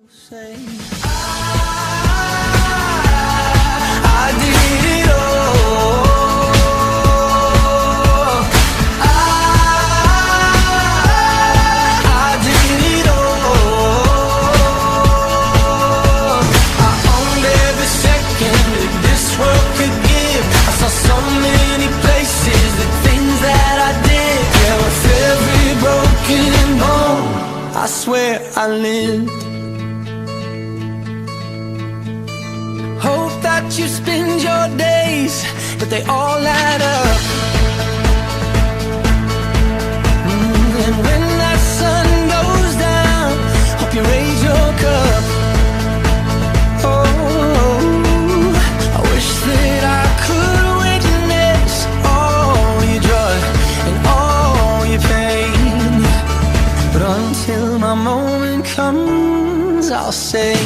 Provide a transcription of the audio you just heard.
Say I did it all. I did it all. I owned every second that this world could give. I saw so many places, the things that I did. Yeah, with every broken bone, I swear I lived. Hope that you spend your days, but they all add up. And when that sun goes down, hope you raise your cup. Oh, I wish that I could witness all your joy and all your pain. But until my moment comes, I'll say